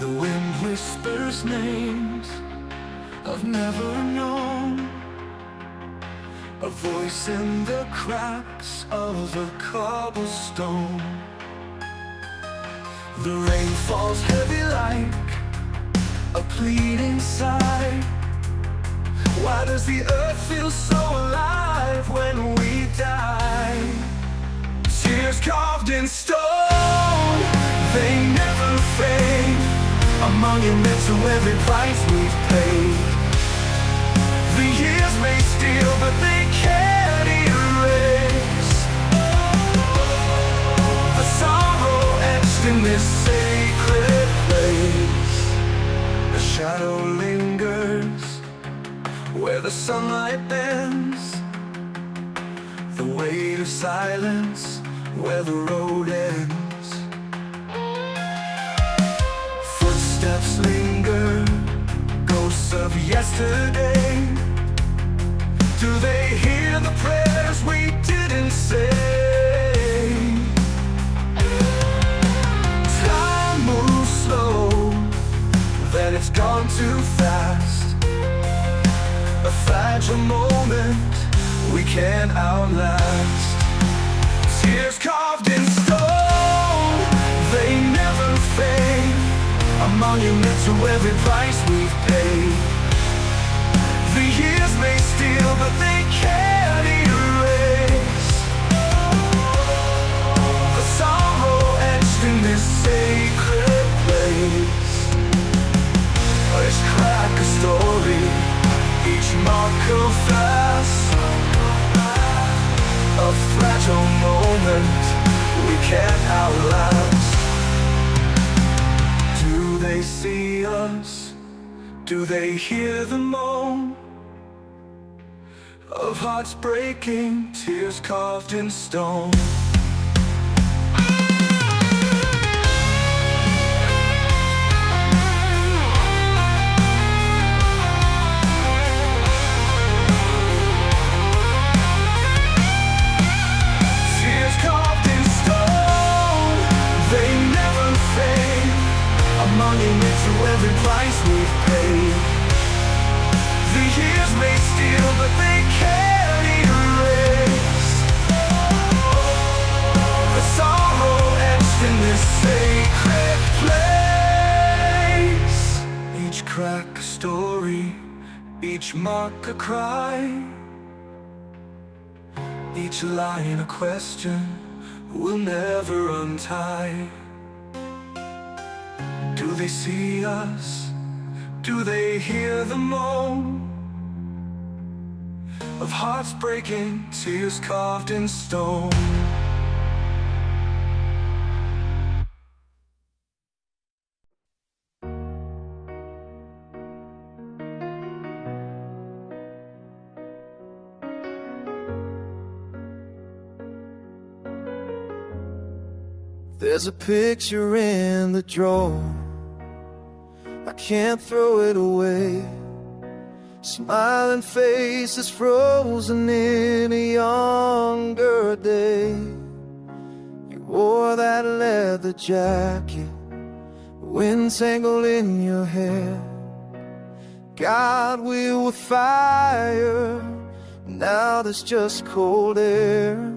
The wind whispers names I've never known, a voice in the cracks of a cobblestone. The rain falls heavy like a pleading sigh. Why does the earth feel so alive when we die? Tears carved in stone, they never fade, a monument to every price we've paid. The years may steal, but they can't erase the sorrow etched in this sacred place. The shadow lingers where the sunlight bends, the weight of silence where the road ends. Footsteps linger, ghosts of yesterday. Do they hear the prayers we didn't say? Time moves slow, then it's gone too fast. A fragile moment we can't outlast. Tears carved in stone, they never fade, a monument to every price we've paid. The years may steal, but they can't erase the sorrow etched in this sacred place. Let's crack a story, each mark of fast, a fragile moment we can't outlast. Do they see us? Do they hear the moan of hearts breaking, tears carved in stone? Tears carved in stone, they never fade, a monument to every price we've paid. The years may steal, but they can't erase the sorrow etched in this sacred place. Each crack a story, each mark a cry, each line a question we'll never untie. Do they see us? Do they hear the moan of hearts breaking, tears carved in stone? There's a picture in the drawer, I can't throw it away. Smiling faces frozen in a younger day. You wore that leather jacket, wind tangled in your hair. God, we were fire, now there's just cold air.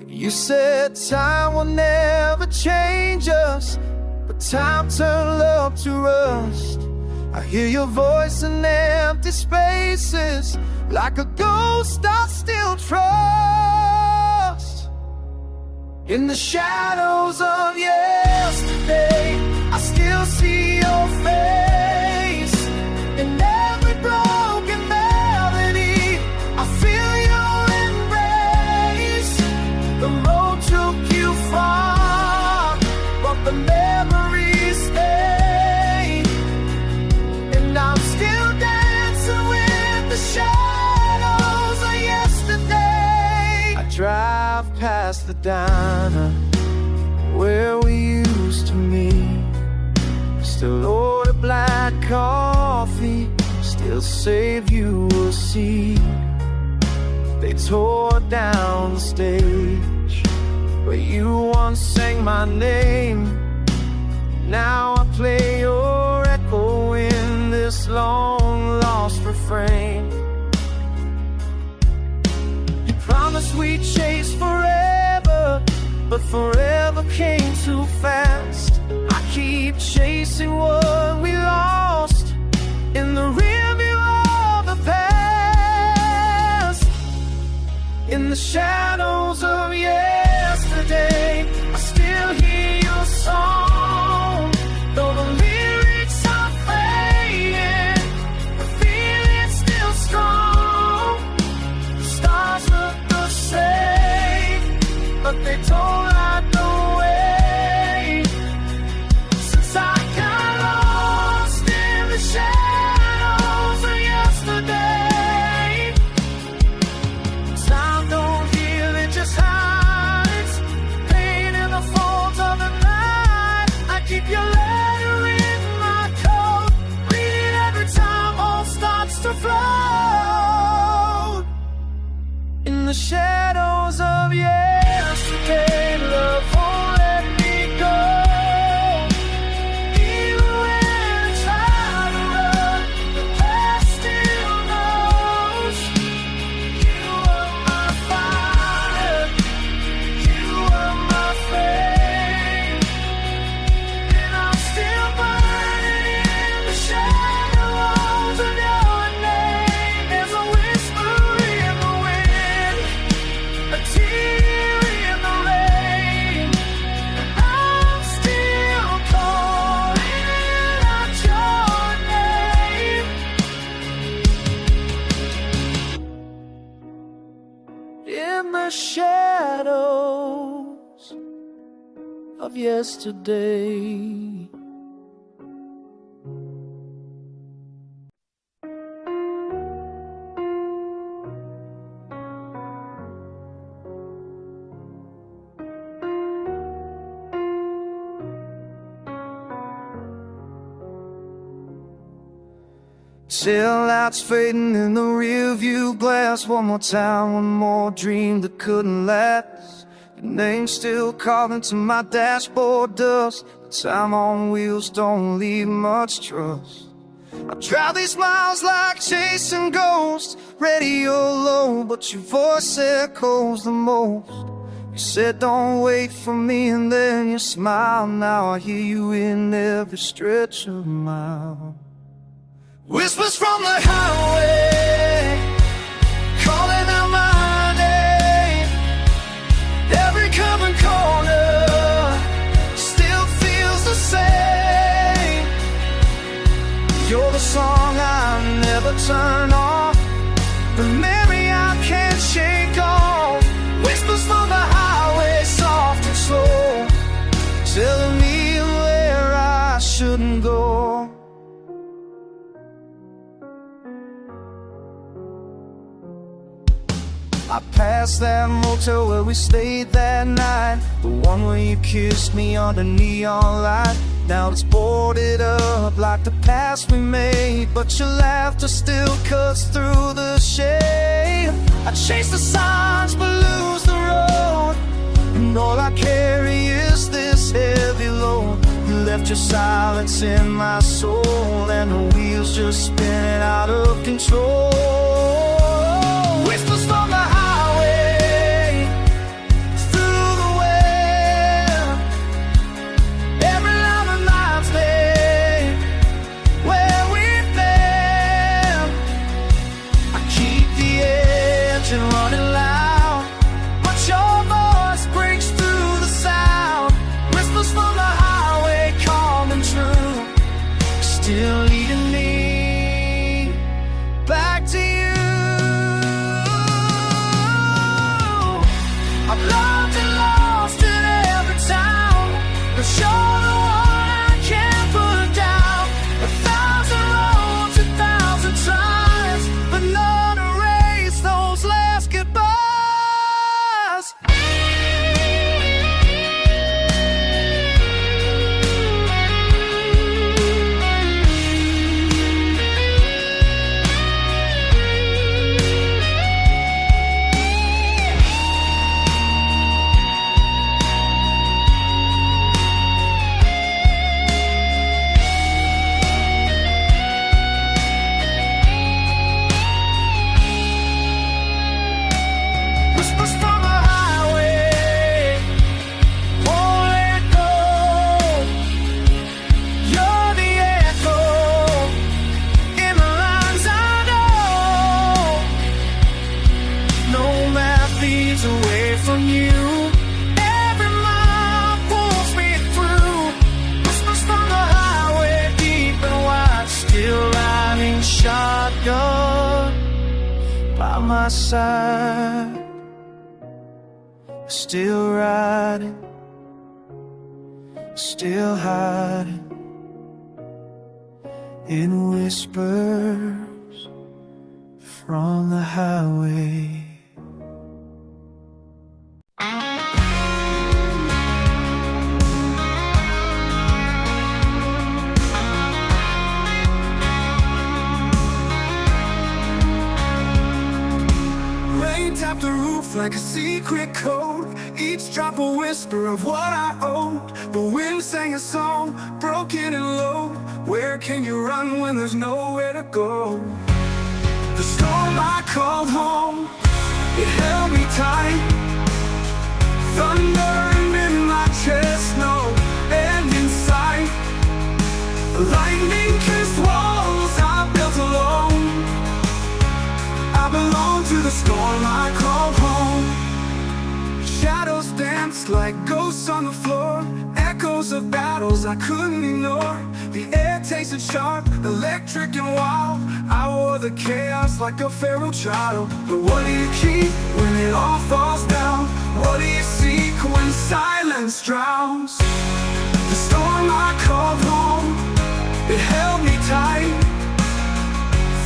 You said time will never change us, but time turned love to rust. I hear your voice in empty spaces, like a ghost I still trust. In the shadows of yesterday, I still see your face. In every broken melody, I feel your embrace. The road took you far, but the memories stay. And I'm still dancing with the shadows of yesterday. I drive past the diner where we used to meet. Still order black coffee, still save you a seat. They tore down the stage where you once sang my name. Now I play your echo in this long lost refrain. You promised we'd chase forever, but forever came too fast. I keep chasing what we lost in the rearview of the past. In the shadows of yesterday, I still hear your song. Though the lyrics are fading, the feeling's still strong. The stars look the same, but they don't light the way. Since I got lost in the shadows of yesterday, time don't heal, it just hides. Pain in the folds of the night. I keep your letter in my coat, read it every time all starts to float. In the shadows of yesterday, love won't let me go. Even when I try to run, the past still knows. You are my fire, you are my flame, and I'm still burning in the shadows of your name. There's a whisper in the wind, a tear in the rain, and I'm still calling out your name. In the shadows of yesterday. Tail lights fading in the rearview glass. One more time, one more dream that couldn't last. Your name still calling to my dashboard dust. The time on wheels don't leave much trust. I drive these miles like chasing ghosts. Radio low, but your voice echoes the most. You said don't wait for me, and then you smile. Now I hear you in every stretch of a mile. Whispers from the highway, calling out my name. Every curve and corner still feels the same. You're the song I never turn off, the memory I can't shake off. Whispers from the highway, soft and slow, telling me where I shouldn't go. I passed that motel where we stayed that night, the one where you kissed me under neon light. Now it's boarded up like the past we made, but your laughter still cuts through the shade. I chase the signs but lose the road, and all I carry is this heavy load. You left your silence in my soul, and the wheels just spinning out of control. Whispers from the highway, through the web. Every line reminds me where we've been. I keep the engine running loud, but your voice breaks through the sound. Whispers from the highway, calm and true, still leading me back to you. days away from you. Every mile pulls me through. Whispers from the highway, deep and wide. Still riding shotgun by my side. Still riding, still hiding in whispers from the highway. Rain tapped the roof like a secret code. Each drop a whisper of what I owed. The wind sang a song, broken and low. Where can you run when there's nowhere to go? The storm I called home, it held me tight. Thundering in my chest, no end in sight. Lightning-kissed walls I built alone. I belong to the storm I called home. Shadows danced like ghosts on the floor. Echoes of battles I couldn't ignore. The air tasted sharp, electric and wild. I wore the chaos like a feral child. But what do you keep when it all falls down? What do you seek when silence drowns? The storm I called home, it held me tight.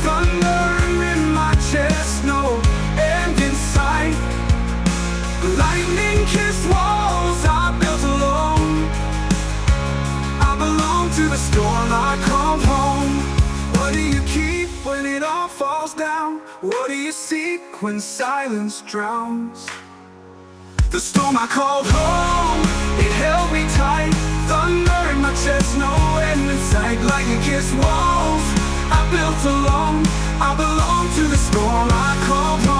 Thunder in my chest, no end in sight. Lightning-kissed walls I built alone. I belong to the storm I called home. What do you keep when it all falls down? What do you seek when silence drowns? The storm I called home, it held me tight. Thunder in my chest, no end in sight. Lightning-kissed walls I built alone. I belong to the storm I called home.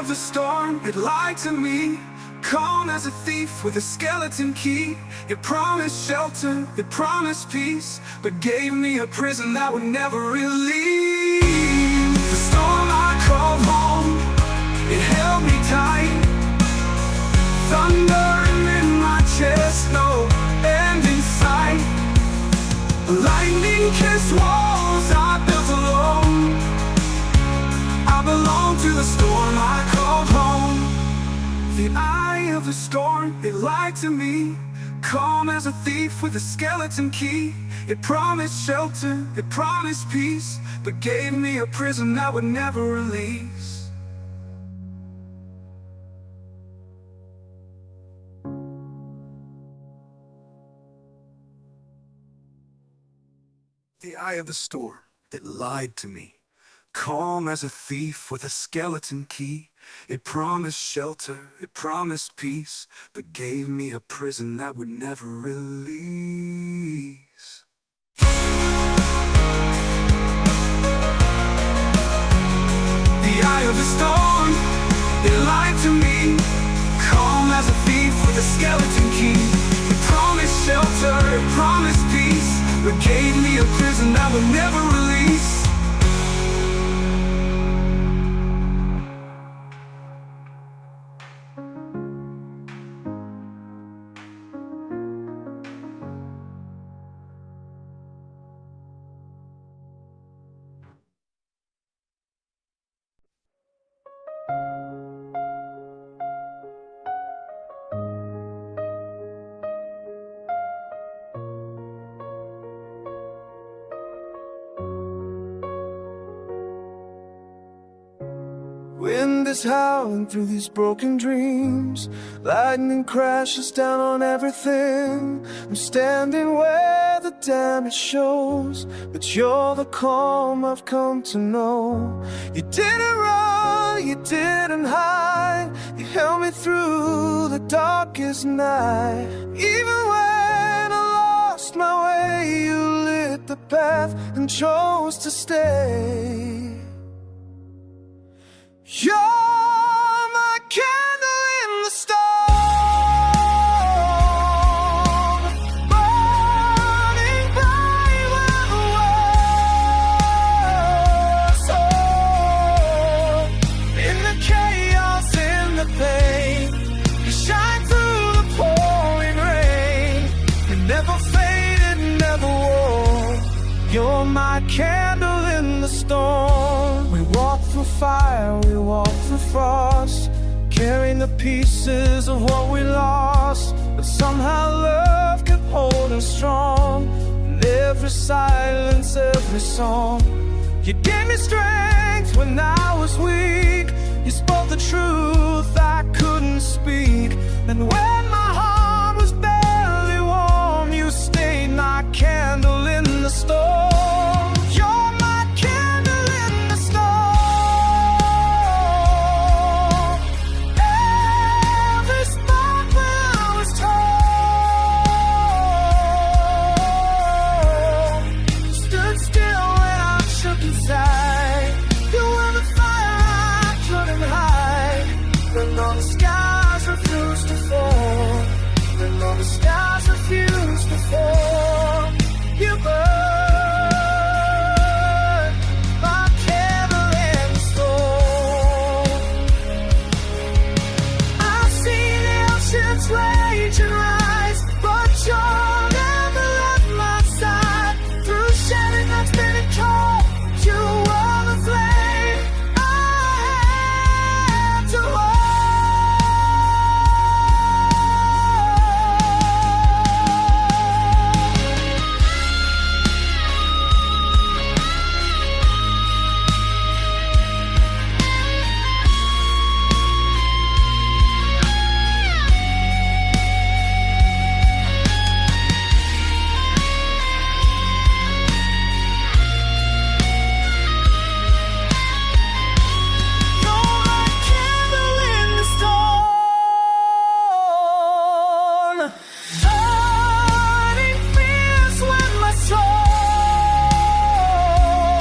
The storm, it lied to me. Calm as a thief with a skeleton key. It promised shelter, it promised peace, but gave me a prison that would never relieve. The storm I called home, it held me tight. Thunder in my chest, no end in sight. Lightning-kissed walls I built alone. I belong to the storm I called home. The eye of the storm, it lied to me. Calm as a thief with a skeleton key. It promised shelter, it promised peace, but gave me a prison that would never release. The eye of the storm, it lied to me. Calm as a thief with a skeleton key. It promised shelter, it promised peace, but gave me a prison that would never release. The eye of the storm, it lied to me. Calm as a thief with a skeleton key. It promised shelter, it promised peace, but gave me a prison that would never release. Wind is howling through these broken dreams. Lightning crashes down on everything. I'm standing where the damage shows, but you're the calm I've come to know. You didn't run, you didn't hide. You held me through the darkest night. Even when I lost my way, you lit the path and chose to stay. You're my candle in the storm. my candle in the storm. We walk through fire, we walk through frost, carrying the pieces of what we lost. But somehow love kept holding strong. In every silence, every song, you gave me strength when I was weak. You spoke the truth I couldn't speak. And when my heart was barely warm, you stayed my candle in the storm. You're my candle in the storm. Every spark when I was torn, stood still when I shook inside. You were the fire I couldn't hide. When all the skies refused to fall, when all the skies refused to fall, you burn my candle in the storm. I've seen the oceans rage and rise, but you'll never left my side. Through shedding that's been cold, you were the flame I had to hold. You're my candle in the storm, burning fierce when my soul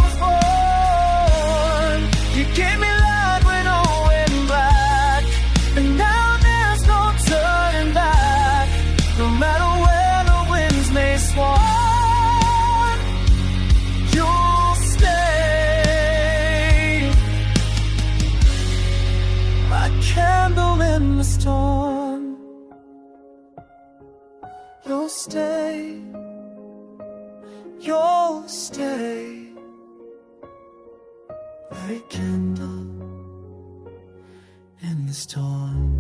was born. You gave me light when all went black, and now there's no turning back. No matter where the winds may swarm, you'll stay my candle in the storm. You'll stay, you'll stay, my candle in the storm.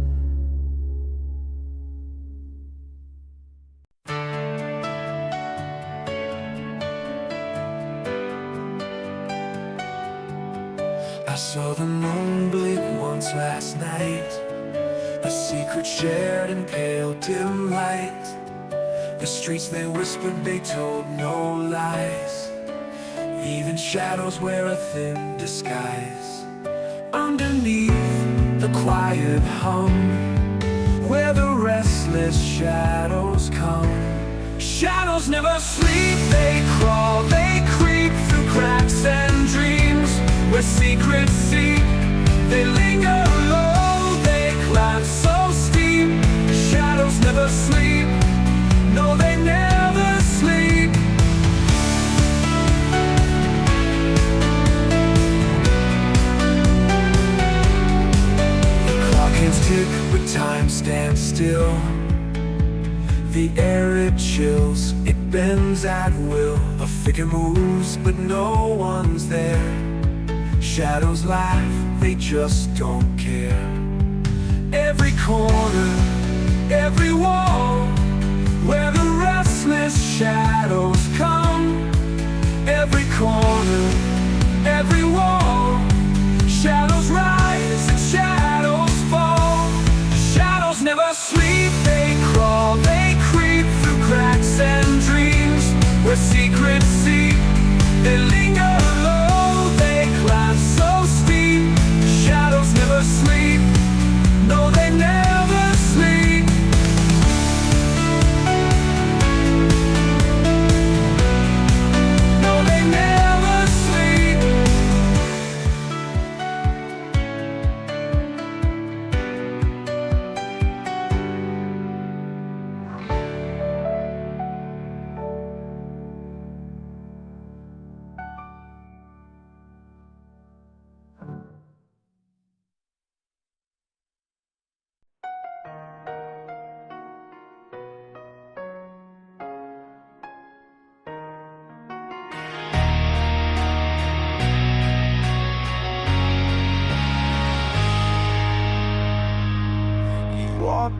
I saw the moon blink once last night, a secret shared in pale dim light. The streets they whispered, they told no lies. Even shadows wear a thin disguise. Underneath the quiet hum, where the restless shadows come. Shadows never sleep, they crawl, they creep through cracks and dreams. Where secrets seek, they linger low, they climb so steep. Shadows never sleep, no, they never sleep. The clock hands tick, but time stands still. The air it chills, it bends at will. A figure moves, but no one's there. Shadows laugh, they just don't care. Every corner, every wall, where the restless shadows come. Every corner, every wall, shadows rise and shadows fall. Shadows never sleep, they crawl, they creep through cracks and dreams. Where secrets seek, they linger low, they climb so steep. Shadows never sleep, no, they never sleep.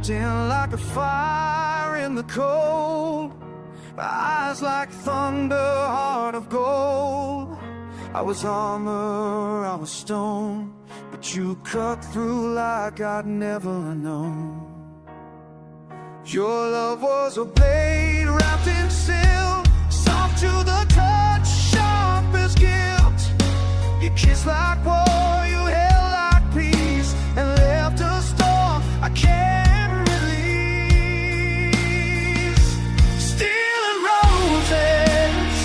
erupting like a fire in the cold. My eyes like thunder, heart of gold. I was armor, I was stone, but you cut through like I'd never known. Your love was a blade wrapped in silk, soft to the touch, sharp as guilt. You kissed like war, you held like peace, and left a storm I can't release. Steel and roses,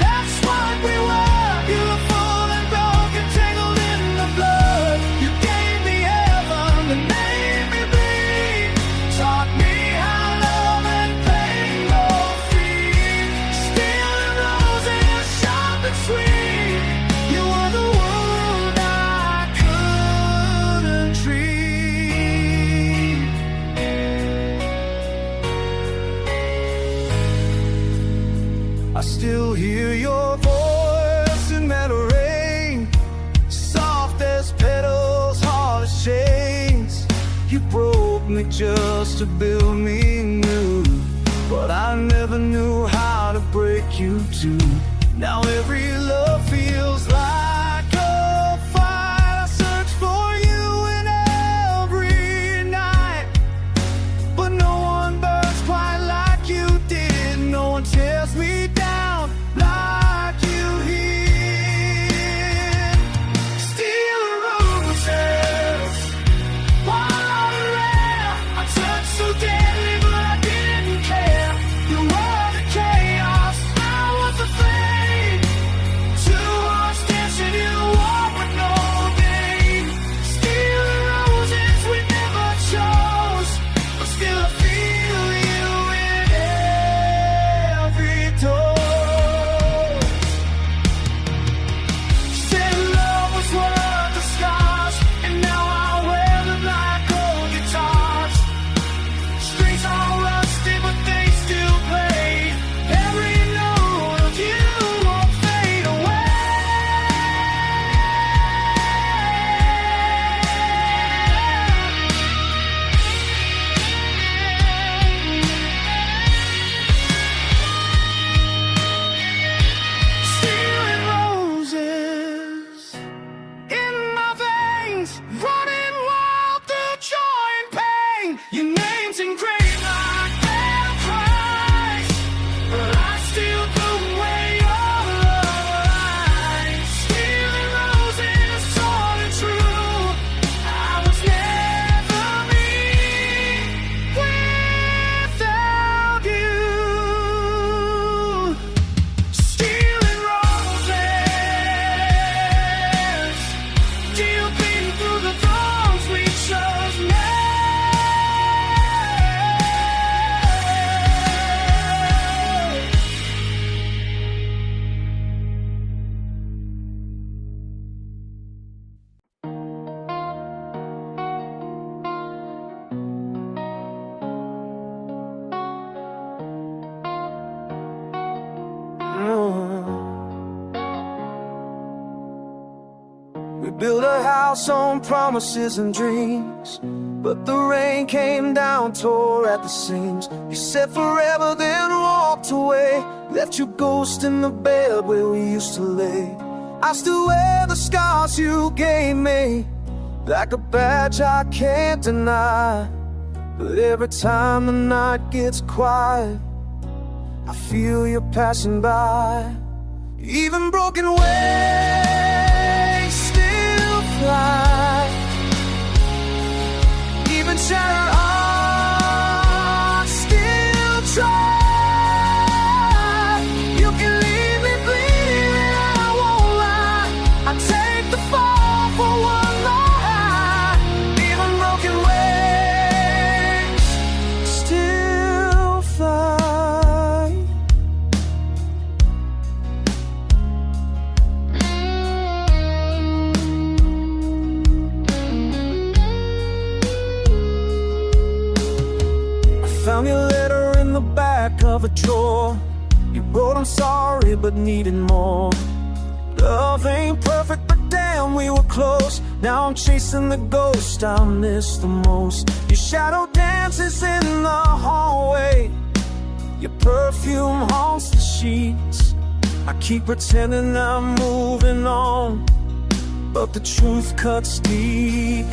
that's what we were. Beautiful and broken, tangled in the blood. You gave me heaven and made me bleed, taught me how love and pain go free. Steel and roses, sharp and sweet, you were the wound I couldn't treat. I still hear your voice in meadow rain, soft as petals, hard as chains. You broke me just to build me new, but I never knew how to break you too. Now every love feels like a fight. I search for you in every night, but no one burns quite like you did. No one tears me down like you did. Steel and roses, wild and rare. I touched so deadly, but I didn't care. You were the chaos, I was the flame. Two hearts dancing in a war with no name. Steel and roses we never chose, but still I feel you in every dose. Said love was worth the scars, and now I wear them like old guitars. Strings all rusty, but they still play. Every note of you won't fade away. Steel and roses in my veins, running wild through joy and pain. Your name's engraved like battle cries, but I still bloom where your love lies. Steel and roses, torn and true. I was never me without you. Steel and roses, steel beating through the thorns we chose now. We built a house on promises and dreams, but the rain came down, tore at the seams. You said forever, then walked away, left your ghost in the bed where we used to lay. I still wear the scars you gave me, like a badge I can't deny. But every time the night gets quiet, I feel you passing by. Even broken wings still fly, even shattered hearts still try. You can leave me bleeding and I won't lie. I take the fall for one lie. Even broken wings still fly. Found your letter in the back of a drawer. You wrote I'm sorry but needed more. Love ain't perfect but damn time we were close. Now I'm chasing the ghost I miss the most. Your shadow dances in the hallway, your perfume haunts the sheets. I keep pretending I'm moving on, but the truth cuts deep.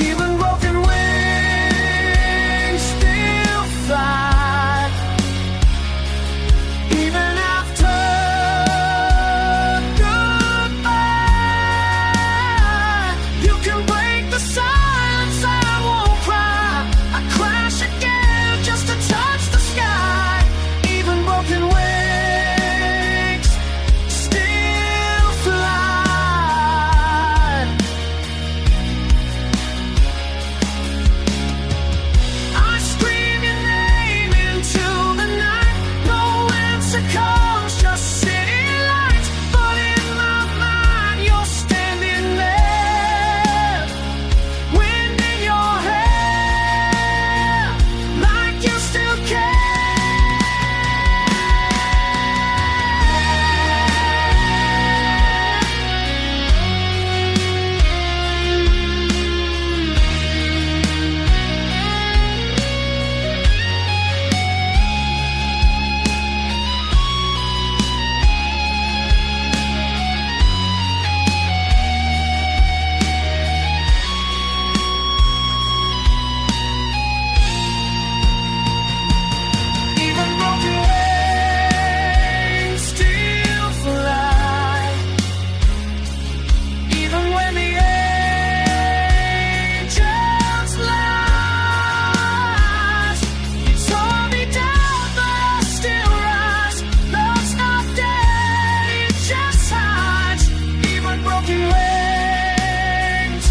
Even broken wings still fly, even after goodbye. You can break the silence, I won't cry. I crash again just to touch the sky. Even broken wings still fly. I scream your name into the night. No answer comes, just city lights. But in my mind, you're standing there, wind in your hair, like you still care. Even broken wings still fly, even when the angels lies. You tore me down, but I still rise. Love's not dead, it just hides. Even broken wings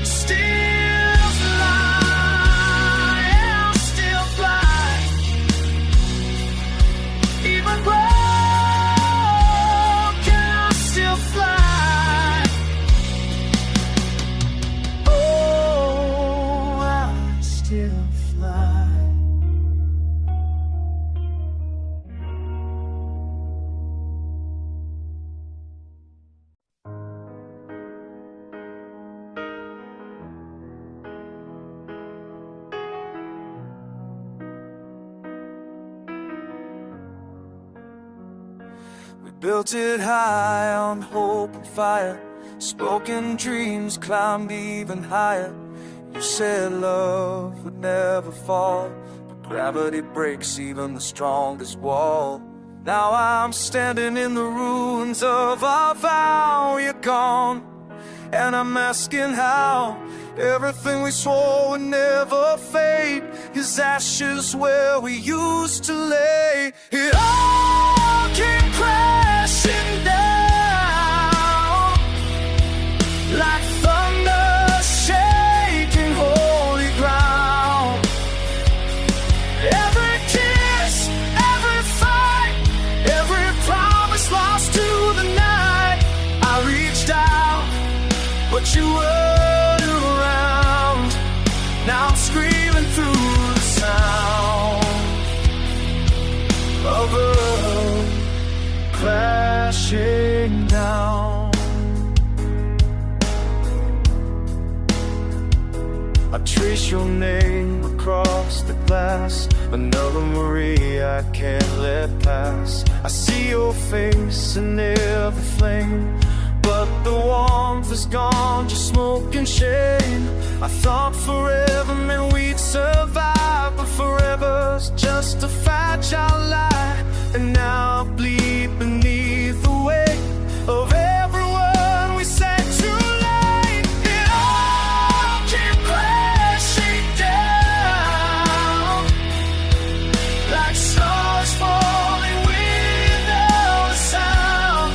still fly, I'll still fly. Even broken, I'll still fly. Oh, I still fly. We built it high on hope and fire. Spoken dreams climbed even higher. You said love would never fall, but gravity breaks even the strongest wall. Now I'm standing in the ruins of our vow. You're gone, and I'm asking how. Everything we swore would never fade is ashes where we used to lay. It all came crashing down like thunder shaking holy ground. Every kiss, every fight, every promise lost to the night. I reached out, but you weren't around. Now I'm screaming through the sound of love crashing down. I trace your name across the glass, another Marie I can't let pass. I see your face in every flame, but the warmth is gone, just smoke and shame. I thought forever meant we'd survive, but forever's just a fragile lie. And now I bleed beneath the weight of every word we said too late. It all came crashing down like stars falling without a sound.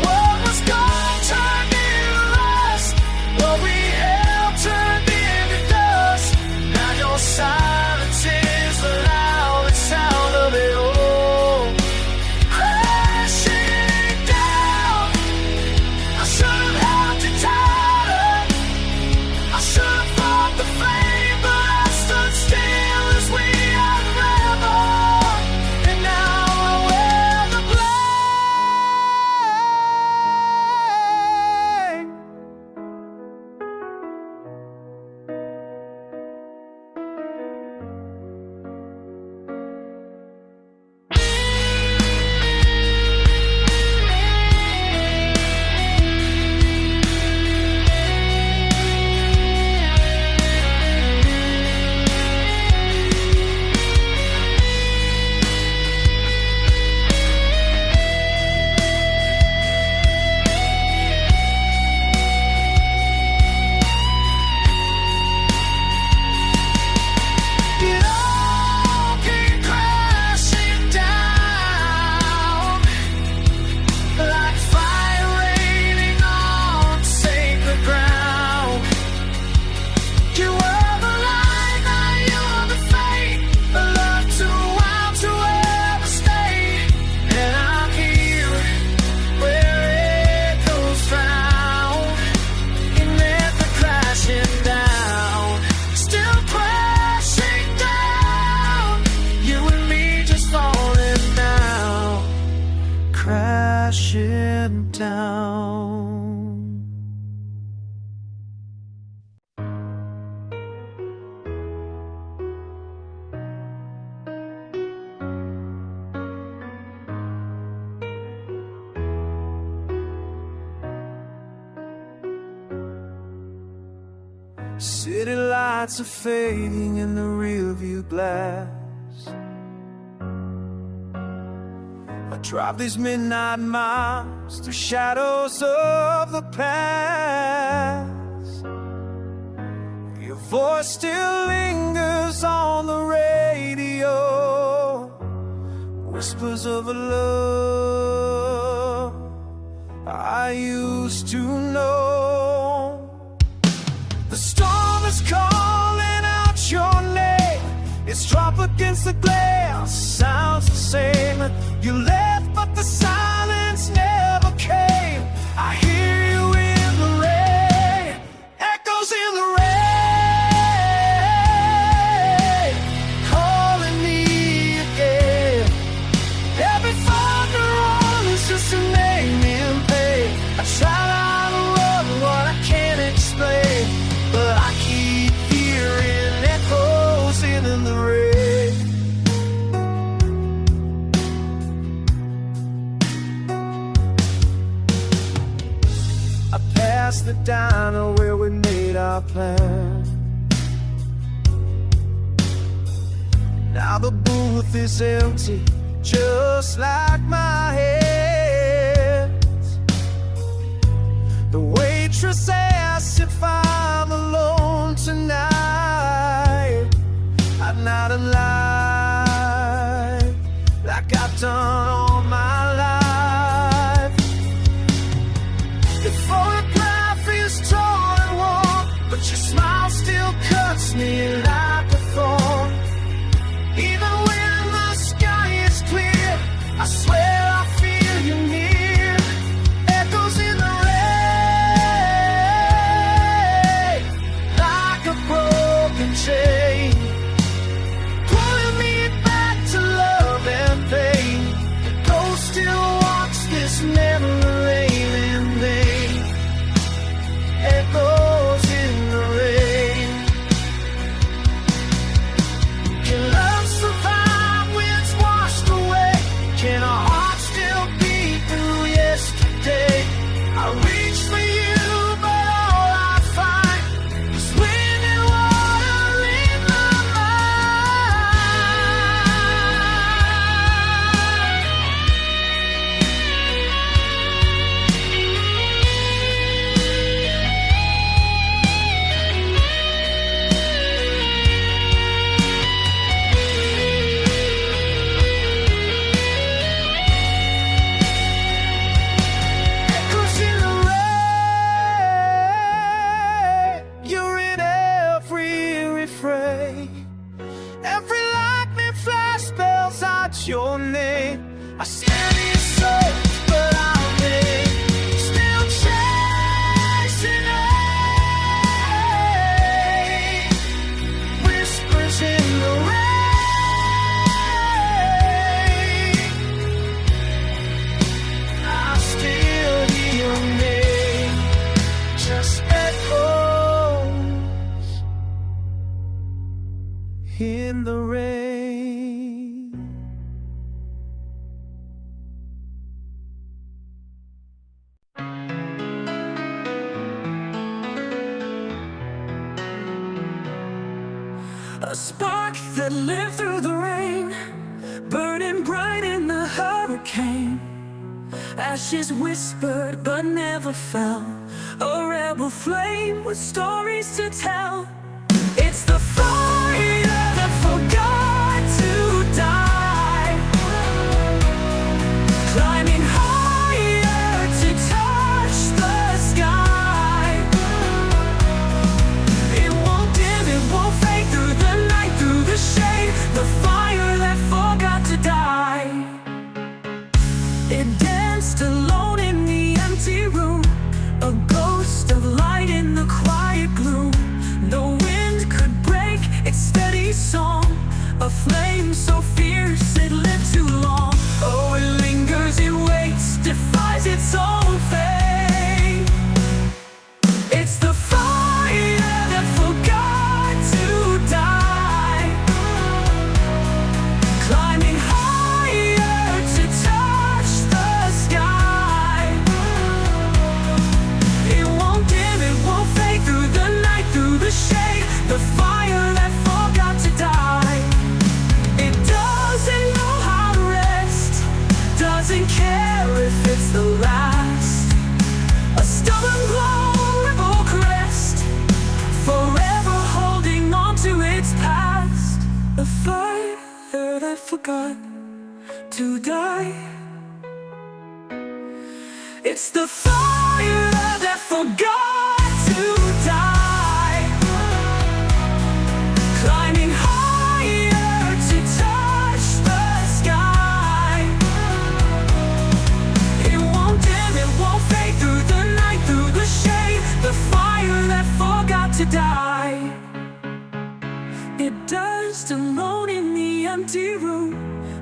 What was gone turned into rust, what we held turned into dust. Now your silence is loud. City lights are fading in the rearview glass. I drive these midnight miles through shadows of the past. Your voice still lingers on the radio, whispers of a love I used to know. The storm is calling out your name. It's drop against the glass, sounds the same. You left but the silence never came. I hear you in the rain, echoes in the rain, calling me again. Every thunderon is just a name in pain. I try not to run what I can't explain, but I keep hearing echoes in the rain. I passed the diner where we made our plan. Now the booth is empty, just like my hands. The waitress asked if I'm alone tonight. I'd not alive like I've done all my life. The photograph is torn and worn, but your smile still cuts me like a thorn. Even when the sky is clear, I swear I feel you near. Echoes in the rain, like a broken chain, pulling me back to love and pain. The ghost still walks this memory lane in vain. Echoes in the rain. Can love survive when it's washed away? Can our hearts still beat through yesterday? I reach for you, but all I find is wind and water in my echoes in the rain. You're in every refrain. Every lightning flash spells out your name. I stand in search, but I'm still chasing rain. Whispers in the rain. I still hear your name, just echoes in the rain. A spark that lived through the rain, burning bright in the hurricane. Ashes whispered but never fell, a rebel flame with stories to tell. It's the fire that forgot to die, climbing higher to touch the sky. It won't dim, it won't fade through the night, through the shade. The fire that forgot to die. It danced alone in the empty room, a ghost of light in the quiet gloom. No wind could break forgot to die. It's the fire that forgot to die, climbing higher to touch the sky. It won't dim, it won't fade, through the night, through the shade. The fire that forgot to die. It danced alone in the empty room,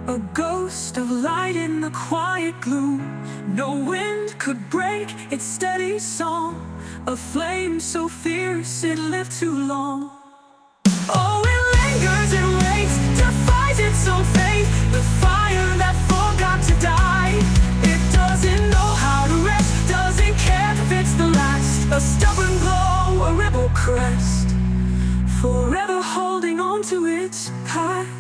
a ghost of light in the quiet gloom. No wind could break its steady song, a flame so fierce it lived too long. Oh, it lingers, it waits, defies its own fate. The fire that forgot to die. It doesn't know how to rest, doesn't care if it's the last. A stubborn glow, a rebel crest, forever holding on to its past.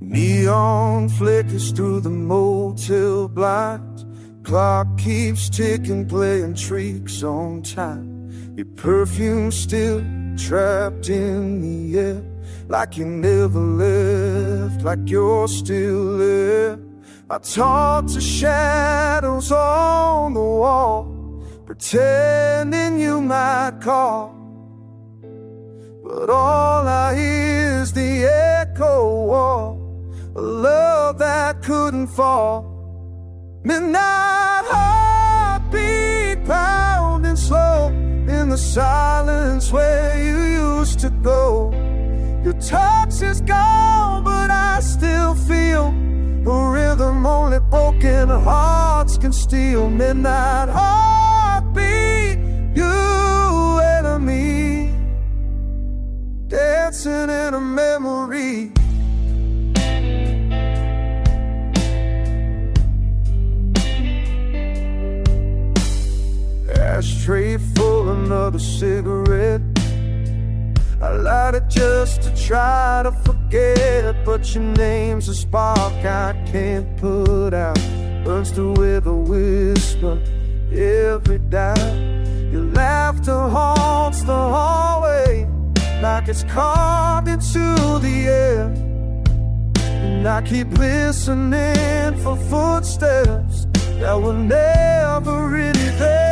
Neon flickers through the motel blinds. Clock keeps ticking, playing tricks on time. Your perfume still trapped in the air, like you never left, like you're still there. I talk to shadows on the wall, pretending you might call, but all I hear is the echo of a love that couldn't fall. Midnight heartbeat pounding slow in the silence where you used to go. Your touch is gone, but I still feel a rhythm only broken hearts can steal. Midnight heartbeat, you and me, dancing in a memory. Ashtray full, another cigarette. I light it just to try to forget, but your name's a spark I can't put out. Burns through with a whisper every doubt. Your laughter haunts the hallway like it's carved into the air, and I keep listening for footsteps that were never really there.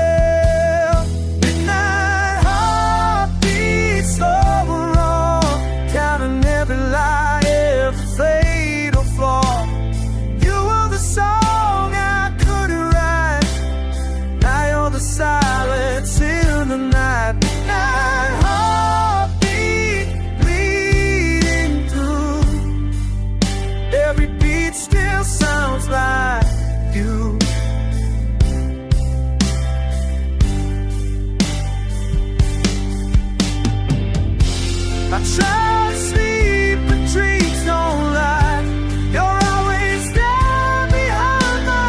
Slowing on, counting every lie, every fatal flaw. You were the song I couldn't write, now you're the silence in the night. Midnight heartbeat bleeding through, every beat still sounds like you. I try to sleep, but dreams don't lie. You're always there behind my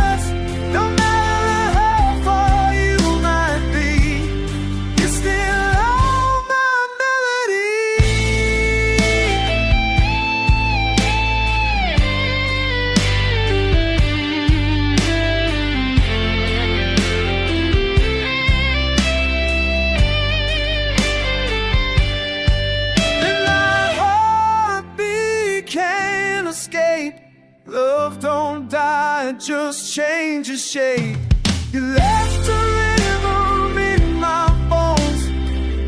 eyes. No matter how far you might be, you're still on my melody. Love don't die, it just changes shape. You left a rhythm in my bones,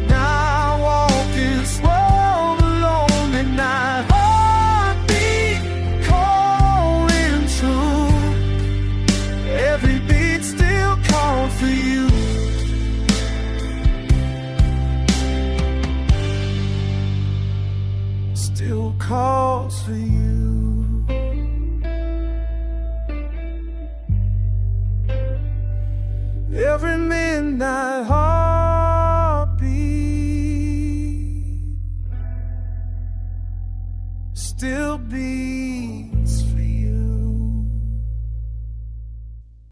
now I walk this world alone. Midnight heartbeat calling true, every beat still calls for you. Still calls for you. Every midnight heart